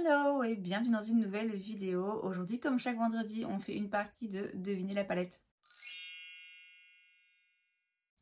Hello et bienvenue dans une nouvelle vidéo. Aujourd'hui, comme chaque vendredi, on fait une partie de Deviner la palette.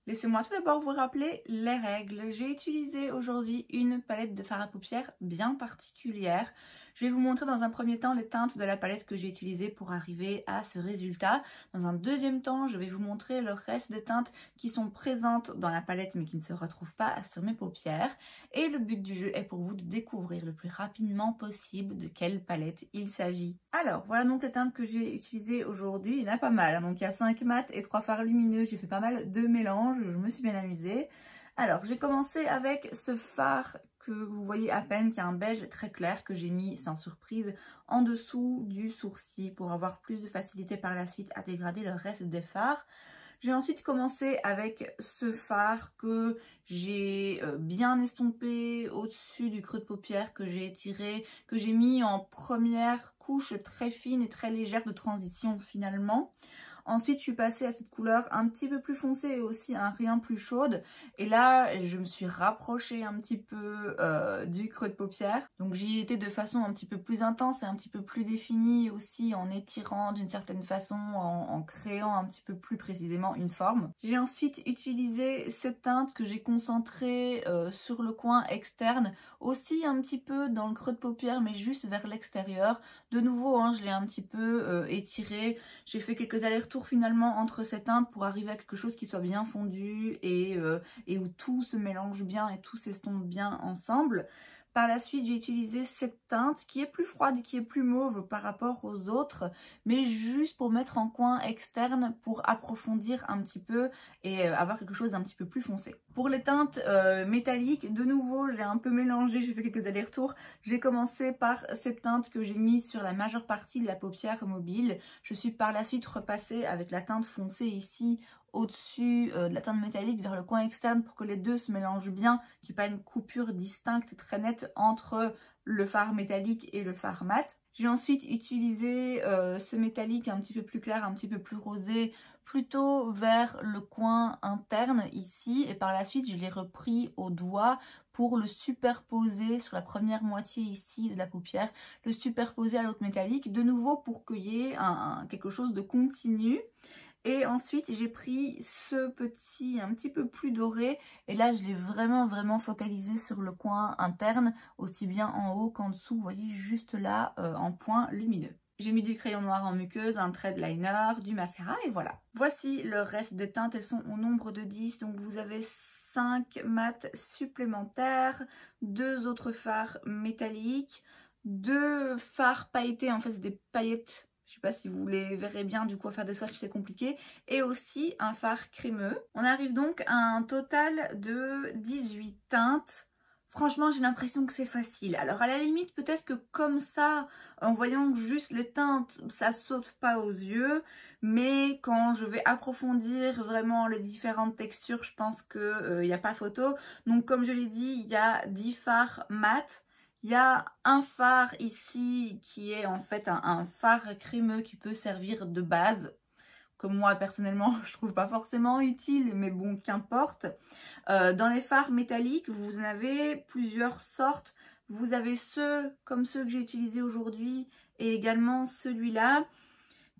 Laissez-moi tout d'abord vous rappeler les règles. J'ai utilisé aujourd'hui une palette de fard à paupières bien particulière. Je vais vous montrer dans un premier temps les teintes de la palette que j'ai utilisée pour arriver à ce résultat. Dans un deuxième temps, je vais vous montrer le reste des teintes qui sont présentes dans la palette mais qui ne se retrouvent pas sur mes paupières. Et le but du jeu est pour vous de découvrir le plus rapidement possible de quelle palette il s'agit. Alors, voilà donc les teintes que j'ai utilisées aujourd'hui. Il y en a pas mal. Donc, il y a 5 mats et 3 fards lumineux. J'ai fait pas mal de mélanges. Je me suis bien amusée. Alors, j'ai commencé avec ce fard que vous voyez à peine, qui est un beige très clair que j'ai mis sans surprise en dessous du sourcil pour avoir plus de facilité par la suite à dégrader le reste des fards. J'ai ensuite commencé avec ce fard que j'ai bien estompé au-dessus du creux de paupière, que j'ai étiré, que j'ai mis en première couche très fine et très légère de transition finalement. Ensuite, je suis passée à cette couleur un petit peu plus foncée et aussi un rien plus chaude. Et là, je me suis rapprochée un petit peu du creux de paupière. Donc j'y étais de façon un petit peu plus intense et un petit peu plus définie aussi en étirant d'une certaine façon, en créant un petit peu plus précisément une forme. J'ai ensuite utilisé cette teinte que j'ai concentrée sur le coin externe, aussi un petit peu dans le creux de paupière mais juste vers l'extérieur. De nouveau, hein, je l'ai un petit peu étirée. J'ai fait quelques allers-retours finalement entre ces teintes pour arriver à quelque chose qui soit bien fondu et où tout se mélange bien et tout s'estompe bien ensemble. Par la suite, j'ai utilisé cette teinte qui est plus froide, qui est plus mauve par rapport aux autres, mais juste pour mettre en coin externe, pour approfondir un petit peu et avoir quelque chose d'un petit peu plus foncé. Pour les teintes métalliques, de nouveau, j'ai un peu mélangé, j'ai fait quelques allers-retours. J'ai commencé par cette teinte que j'ai mise sur la majeure partie de la paupière mobile. Je suis par la suite repassée avec la teinte foncée ici, au-dessus de la teinte métallique vers le coin externe pour que les deux se mélangent bien, qu'il n'y ait pas une coupure distincte très nette entre le fard métallique et le fard mat. J'ai ensuite utilisé ce métallique un petit peu plus clair, un petit peu plus rosé, plutôt vers le coin interne ici, et par la suite je l'ai repris au doigt pour le superposer sur la première moitié ici de la paupière, le superposer à l'autre métallique, de nouveau pour qu'il y ait quelque chose de continu. Et ensuite, j'ai pris ce petit, un petit peu plus doré. Et là, je l'ai vraiment focalisé sur le coin interne, aussi bien en haut qu'en dessous. Vous voyez, juste là, en point lumineux. J'ai mis du crayon noir en muqueuse, un trait de liner, du mascara et voilà. Voici le reste des teintes. Elles sont au nombre de 10. Donc, vous avez 5 mats supplémentaires, 2 autres fards métalliques, 2 fards pailletés. En fait, c'est des paillettes. Je sais pas si vous les verrez bien, du coup à faire des swatchs c'est compliqué. Et aussi un fard crémeux. On arrive donc à un total de 18 teintes. Franchement, j'ai l'impression que c'est facile. Alors à la limite, peut-être que comme ça, en voyant juste les teintes, ça saute pas aux yeux. Mais quand je vais approfondir vraiment les différentes textures, je pense qu'il n'y a pas photo. Donc comme je l'ai dit, il y a 10 fards mat. Il y a un fard ici qui est en fait un fard crémeux qui peut servir de base, que moi personnellement je trouve pas forcément utile, mais bon, qu'importe. Dans les fards métalliques, vous en avez plusieurs sortes. Vous avez ceux comme ceux que j'ai utilisés aujourd'hui et également celui-là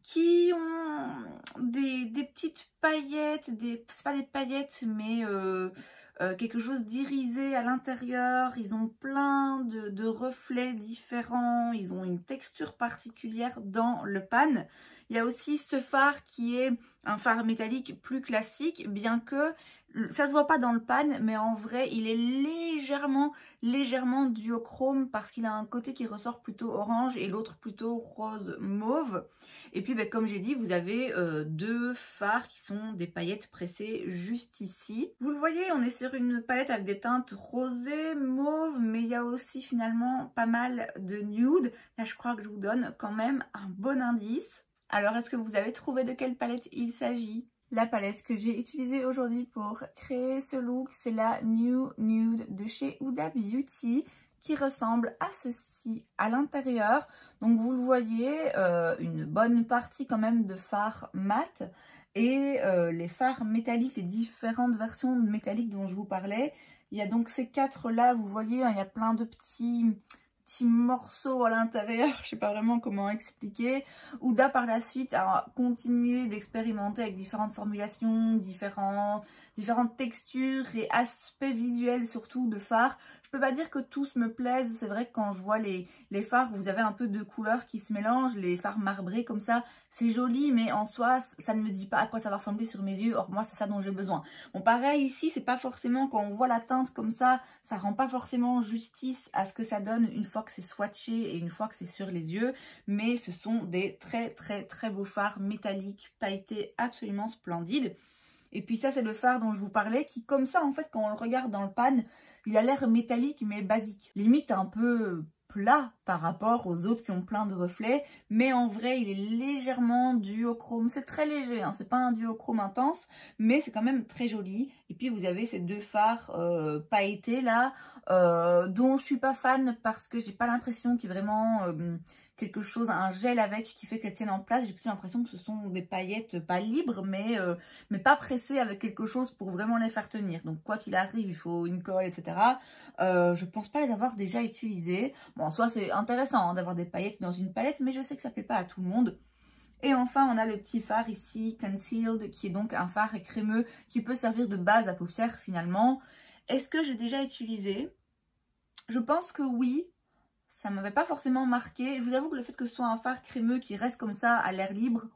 qui ont des petites paillettes, c'est pas des paillettes mais quelque chose d'irisé à l'intérieur. Ils ont plein de reflets différents, ils ont une texture particulière dans le pan. Il y a aussi ce fard qui est un fard métallique plus classique, bien que ça se voit pas dans le pan, mais en vrai il est légèrement duochrome parce qu'il a un côté qui ressort plutôt orange et l'autre plutôt rose mauve. Et puis comme j'ai dit, vous avez 2 fards qui sont des paillettes pressées juste ici. Vous le voyez, on est sur une palette avec des teintes rosées, mauves, mais il y a aussi finalement pas mal de nude. Là je crois que je vous donne quand même un bon indice. Alors est-ce que vous avez trouvé de quelle palette il s'agit? La palette que j'ai utilisée aujourd'hui pour créer ce look, c'est la New Nude de chez Huda Beauty, qui ressemble à ceci à l'intérieur. Donc vous le voyez, une bonne partie quand même de fard mat et les fards métalliques, les différentes versions métalliques dont je vous parlais. Il y a donc ces 4 là, vous voyez, hein, il y a plein de petits petits morceaux à l'intérieur, je sais pas vraiment comment expliquer. Huda par la suite a continué d'expérimenter avec différentes formulations, différentes textures et aspects visuels surtout de fards. Je peux pas dire que tous me plaisent, c'est vrai que quand je vois les fards, vous avez un peu de couleurs qui se mélangent, les fards marbrés comme ça, c'est joli, mais en soi, ça ne me dit pas à quoi ça va ressembler sur mes yeux, or moi c'est ça dont j'ai besoin. Bon pareil ici, c'est pas forcément, quand on voit la teinte comme ça rend pas forcément justice à ce que ça donne une fois que c'est swatché et une fois que c'est sur les yeux, mais ce sont des très beaux fards métalliques, pailletés, absolument splendides. Et puis ça c'est le fard dont je vous parlais, qui comme ça en fait quand on le regarde dans le pan, il a l'air métallique mais basique. Limite un peu plat par rapport aux autres qui ont plein de reflets, mais en vrai il est légèrement duochrome. C'est très léger, hein, c'est pas un duochrome intense, mais c'est quand même très joli. Et puis vous avez ces deux fards pailletés là, dont je suis pas fan parce que j'ai pas l'impression qu'il y ait vraiment quelque chose, un gel avec qui fait qu'elles tiennent en place. J'ai plutôt l'impression que ce sont des paillettes pas libres, mais pas pressées avec quelque chose pour vraiment les faire tenir. Donc quoi qu'il arrive, il faut une colle, etc. Je pense pas les avoir déjà utilisées. Bon, en soi, c'est intéressant hein, d'avoir des paillettes dans une palette, mais je sais que ça plaît pas à tout le monde. Et enfin, on a le petit fard ici, Concealed, qui est donc un fard crémeux qui peut servir de base à paupières finalement. Est-ce que j'ai déjà utilisé? Je pense que oui. Ça m'avait pas forcément marqué. Je vous avoue que le fait que ce soit un fard crémeux qui reste comme ça à l'air libre,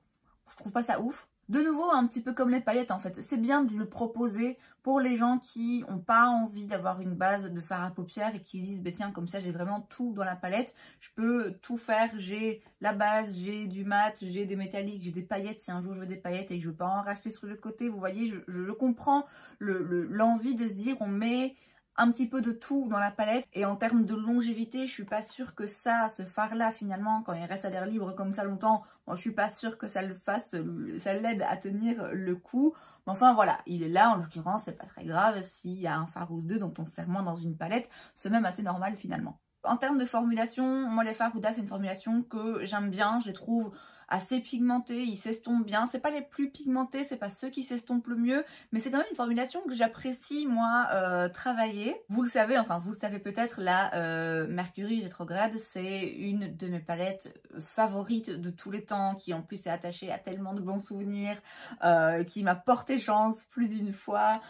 je trouve pas ça ouf. De nouveau, un petit peu comme les paillettes en fait. C'est bien de le proposer pour les gens qui n'ont pas envie d'avoir une base de fard à paupières et qui disent, bah, tiens, comme ça j'ai vraiment tout dans la palette. Je peux tout faire. J'ai la base, j'ai du mat, j'ai des métalliques, j'ai des paillettes. Si un jour je veux des paillettes et que je veux pas en racheter sur le côté, vous voyez, je comprends l'envie de se dire, on met un petit peu de tout dans la palette. Et en termes de longévité, je suis pas sûre que ce fard là finalement, quand il reste à l'air libre comme ça longtemps, bon, je suis pas sûre que ça le fasse, ça l'aide à tenir le coup. Mais enfin voilà, il est là en l'occurrence, c'est pas très grave s'il y a un fard ou deux dont on se sert moins dans une palette, c'est même assez normal finalement. En termes de formulation, moi les fards Huda c'est une formulation que j'aime bien, je les trouve assez pigmentés, ils s'estompent bien. C'est pas les plus pigmentés, c'est pas ceux qui s'estompent le mieux, mais c'est quand même une formulation que j'apprécie moi travailler. Vous le savez, enfin vous le savez peut-être, la Mercury rétrograde, c'est une de mes palettes favorites de tous les temps, qui en plus est attachée à tellement de bons souvenirs, qui m'a porté chance plus d'une fois.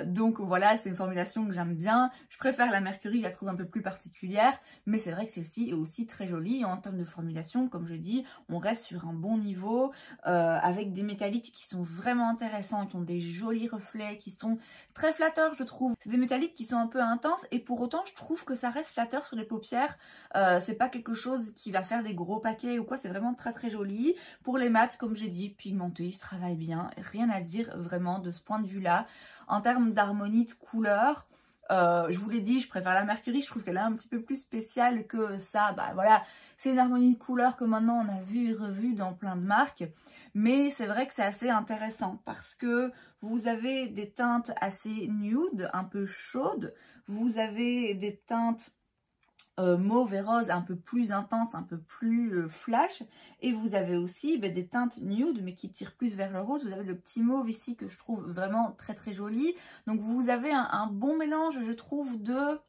Donc voilà, c'est une formulation que j'aime bien. Je préfère la Mercury, je la trouve un peu plus particulière, mais c'est vrai que celle-ci est aussi très jolie. Et en termes de formulation, comme je dis, on reste sur un bon niveau, avec des métalliques qui sont vraiment intéressants, qui ont des jolis reflets, qui sont très flatteurs je trouve. C'est des métalliques qui sont un peu intenses et pour autant je trouve que ça reste flatteur sur les paupières. C'est pas quelque chose qui va faire des gros paquets ou quoi, c'est vraiment très joli. Pour les mats, comme j'ai dit, pigmentés, ils se travaillent bien, rien à dire vraiment de ce point de vue là. En termes d'harmonie de couleurs, je vous l'ai dit, je préfère la Mercury, je trouve qu'elle est un petit peu plus spéciale que ça. Bah voilà, c'est une harmonie de couleurs que maintenant on a vu et revu dans plein de marques. Mais c'est vrai que c'est assez intéressant parce que vous avez des teintes assez nude, un peu chaudes. Vous avez des teintes mauve et rose un peu plus intense, un peu plus flash, et vous avez aussi des teintes nude mais qui tirent plus vers le rose. Vous avez le petit mauve ici que je trouve vraiment très joli, donc vous avez un bon mélange je trouve de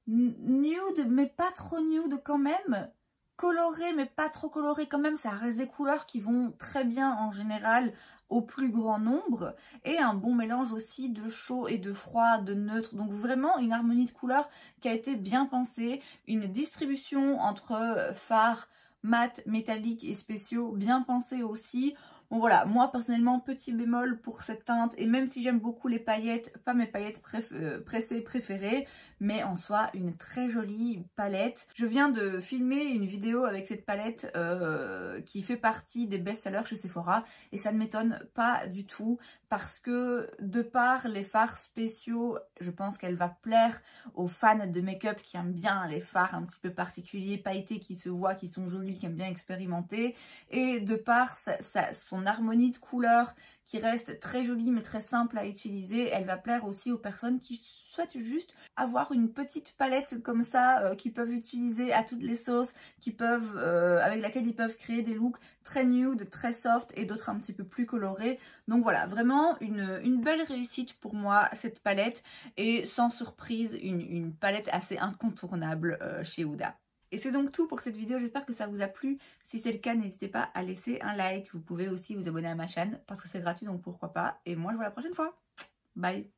nude mais pas trop nude quand même, coloré mais pas trop coloré quand même. Ça reste des couleurs qui vont très bien en général au plus grand nombre, et un bon mélange aussi de chaud et de froid, de neutre. Donc vraiment une harmonie de couleurs qui a été bien pensée, une distribution entre fards, mat, métalliques et spéciaux bien pensée aussi. Bon voilà, moi personnellement petit bémol pour cette teinte, et même si j'aime beaucoup les paillettes, pas mes paillettes pressées préférées, mais en soi une très jolie palette. Je viens de filmer une vidéo avec cette palette qui fait partie des best-sellers chez Sephora, et ça ne m'étonne pas du tout parce que de par les fards spéciaux, je pense qu'elle va plaire aux fans de make-up qui aiment bien les fards un petit peu particuliers, pailletés, qui se voient, qui sont jolis, qui aiment bien expérimenter, et de par son harmonie de couleurs qui reste très jolie mais très simple à utiliser. Elle va plaire aussi aux personnes qui souhaitent juste avoir une petite palette comme ça qu'ils peuvent utiliser à toutes les sauces, avec laquelle ils peuvent créer des looks très nude, très soft et d'autres un petit peu plus colorés. Donc voilà, vraiment une belle réussite pour moi cette palette et sans surprise une palette assez incontournable chez Huda. Et c'est donc tout pour cette vidéo, j'espère que ça vous a plu. Si c'est le cas, n'hésitez pas à laisser un like. Vous pouvez aussi vous abonner à ma chaîne parce que c'est gratuit, donc pourquoi pas. Et moi, je vous vois la prochaine fois. Bye!